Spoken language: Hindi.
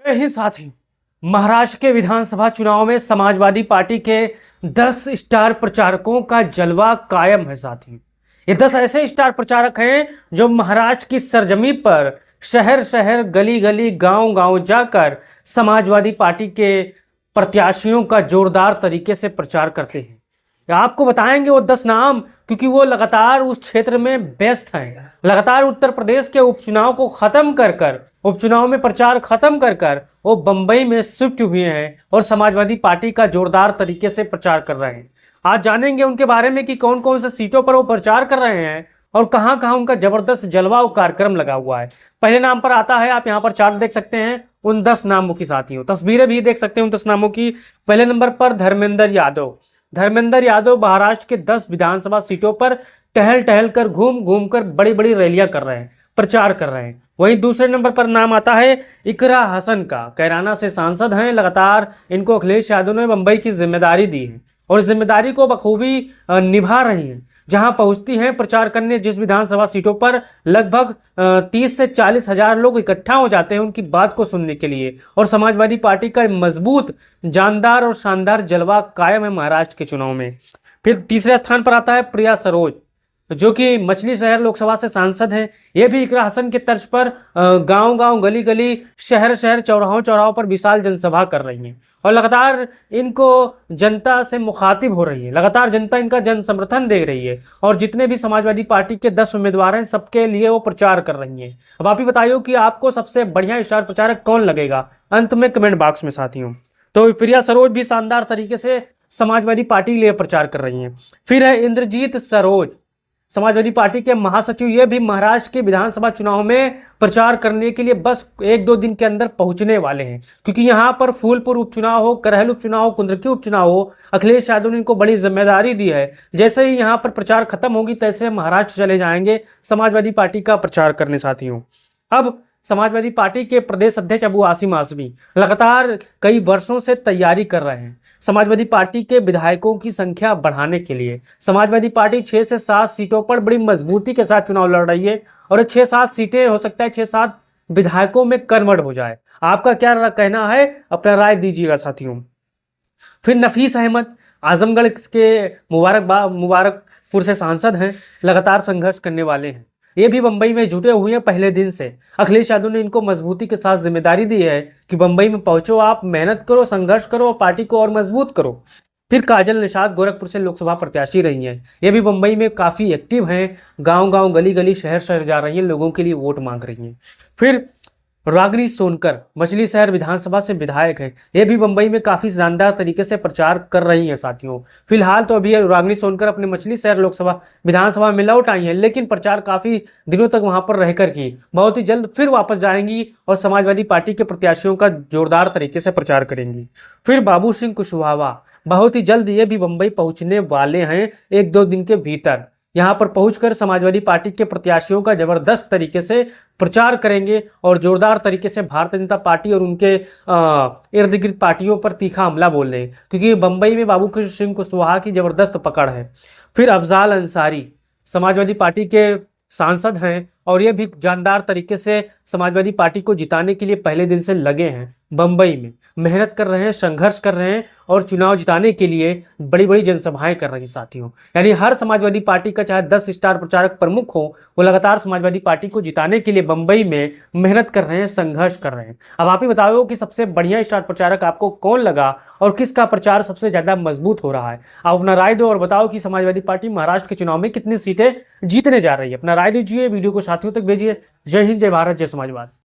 ही साथी, महाराष्ट्र के विधानसभा चुनाव में समाजवादी पार्टी के 10 स्टार प्रचारकों का जलवा कायम है साथी। ये 10 ऐसे स्टार प्रचारक हैं जो महाराष्ट्र की सरजमी पर शहर शहर, गली गली, गांव गांव जाकर समाजवादी पार्टी के प्रत्याशियों का जोरदार तरीके से प्रचार करते हैं। आपको बताएंगे वो 10 नाम, क्योंकि वो लगातार उस क्षेत्र में व्यस्त हैं। लगातार उत्तर प्रदेश के उपचुनाव को खत्म कर उपचुनाव में प्रचार खत्म कर वो बंबई में शिफ्ट हुए हैं और समाजवादी पार्टी का जोरदार तरीके से प्रचार कर रहे हैं। आज जानेंगे उनके बारे में कि कौन कौन से सीटों पर वो प्रचार कर रहे हैं और कहां कहां उनका जबरदस्त जलवा कार्यक्रम लगा हुआ है। पहले नाम पर आता है, आप यहां पर चार्ट देख सकते हैं, उन 10 नामों की साथियों, तस्वीरें भी देख सकते हैं उन 10 नामों की। पहले नंबर पर धर्मेंद्र यादव। धर्मेंद्र यादव महाराष्ट्र के 10 विधानसभा सीटों पर टहल टहल कर, घूम घूम कर बड़ी बड़ी रैलियां कर रहे हैं, प्रचार कर रहे हैं। वहीं दूसरे नंबर पर नाम आता है इकरा हसन का। कैराना से सांसद हैं। लगातार इनको अखिलेश यादव ने मुंबई की जिम्मेदारी दी है और जिम्मेदारी को बखूबी निभा रही हैं। जहां पहुंचती हैं प्रचार करने, जिस विधानसभा सीटों पर लगभग 30 से 40 हजार लोग इकट्ठा हो जाते हैं उनकी बात को सुनने के लिए। और समाजवादी पार्टी का मजबूत, जानदार और शानदार जलवा कायम है महाराष्ट्र के चुनाव में। फिर तीसरे स्थान पर आता है प्रिया सरोज, जो कि मछली शहर लोकसभा से सांसद हैं। ये भी इकरा हसन के तर्ज पर गांव गांव, गली गली, शहर शहर, चौराहों चौराहों पर विशाल जनसभा कर रही हैं और लगातार इनको जनता से मुखातिब हो रही है। लगातार जनता इनका जन समर्थन दे रही है और जितने भी समाजवादी पार्टी के 10 उम्मीदवार हैं सबके लिए वो प्रचार कर रही हैं। अब आप ही बताइए कि आपको सबसे बढ़िया स्टार प्रचारक कौन लगेगा, अंत में कमेंट बॉक्स में साथियों। तो प्रिया सरोज भी शानदार तरीके से समाजवादी पार्टी के लिए प्रचार कर रही हैं। फिर है इंद्रजीत सरोज, समाजवादी पार्टी के महासचिव। ये भी महाराष्ट्र के विधानसभा चुनाव में प्रचार करने के लिए बस 1-2 दिन के अंदर पहुंचने वाले हैं, क्योंकि यहां पर फूलपुर उपचुनाव हो, करहल उपचुनाव हो, कुंद्रकी उपचुनाव हो, अखिलेश यादव ने इनको बड़ी जिम्मेदारी दी है। जैसे ही यहां पर प्रचार खत्म होगी तैसे महाराष्ट्र चले जाएंगे समाजवादी पार्टी का प्रचार करने साथियों। अब समाजवादी पार्टी के प्रदेश अध्यक्ष अबू आसिम आजमी लगातार कई वर्षों से तैयारी कर रहे हैं समाजवादी पार्टी के विधायकों की संख्या बढ़ाने के लिए। समाजवादी पार्टी 6 से 7 सीटों पर बड़ी मजबूती के साथ चुनाव लड़ रही है और 6-7 सीटें हो सकता है 6-7 विधायकों में कन्वर्ट हो जाए। आपका क्या कहना है, अपना राय दीजिएगा साथियों। फिर नफीस अहमद, आजमगढ़ के मुबारकपुर से सांसद हैं, लगातार संघर्ष करने वाले हैं। ये भी बंबई में जुटे हुए हैं पहले दिन से। अखिलेश यादव ने इनको मजबूती के साथ जिम्मेदारी दी है कि बंबई में पहुंचो, आप मेहनत करो, संघर्ष करो और पार्टी को और मजबूत करो। फिर काजल निषाद गोरखपुर से लोकसभा प्रत्याशी रही हैं। ये भी बंबई में काफ़ी एक्टिव हैं, गांव गांव, गली गली, शहर शहर जा रही हैं, लोगों के लिए वोट मांग रही हैं। फिर रागिनी सोनकर मछली शहर विधानसभा से विधायक है। ये भी मुंबई में काफ़ी शानदार तरीके से प्रचार कर रही हैं साथियों। फिलहाल तो अभी रागिनी सोनकर अपने मछली शहर लोकसभा विधानसभा में लौट आई हैं, लेकिन प्रचार काफ़ी दिनों तक वहां पर रहकर की बहुत ही जल्द फिर वापस जाएंगी और समाजवादी पार्टी के प्रत्याशियों का जोरदार तरीके से प्रचार करेंगी। फिर बाबू सिंह कुशवाहा बहुत ही जल्द ये भी मुंबई पहुंचने वाले हैं, 1-2 दिन के भीतर। यहां पर पहुंचकर समाजवादी पार्टी के प्रत्याशियों का जबरदस्त तरीके से प्रचार करेंगे और जोरदार तरीके से भारतीय जनता पार्टी और उनके इर्द गिर्द पार्टियों पर तीखा हमला बोल रहे हैं, क्योंकि बंबई में बाबू सिंह कुशवाहा की जबरदस्त पकड़ है। फिर अफजाल अंसारी समाजवादी पार्टी के सांसद हैं और ये भी जानदार तरीके से समाजवादी पार्टी को जिताने के लिए पहले दिन से लगे हैं, बंबई में मेहनत कर रहे हैं, संघर्ष कर रहे हैं और चुनाव जिताने के लिए बड़ी बड़ी जनसभाएं कर रही हैं साथियों। यानी हर समाजवादी पार्टी का चाहे 10 स्टार प्रचारक प्रमुख हो, वो लगातार समाजवादी पार्टी को जिताने के लिए बंबई में मेहनत कर रहे हैं, संघर्ष कर रहे हैं। अब आप ही बताओ कि सबसे बढ़िया स्टार प्रचारक आपको कौन लगा और किसका प्रचार सबसे ज्यादा मजबूत हो रहा है। आप अपना राय दो और बताओ कि समाजवादी पार्टी महाराष्ट्र के चुनाव में कितनी सीटें जीतने जा रही है। अपना राय दीजिए, वीडियो को साथियों तक भेजिए। जय हिंद, जय भारत, जय समाजवाद।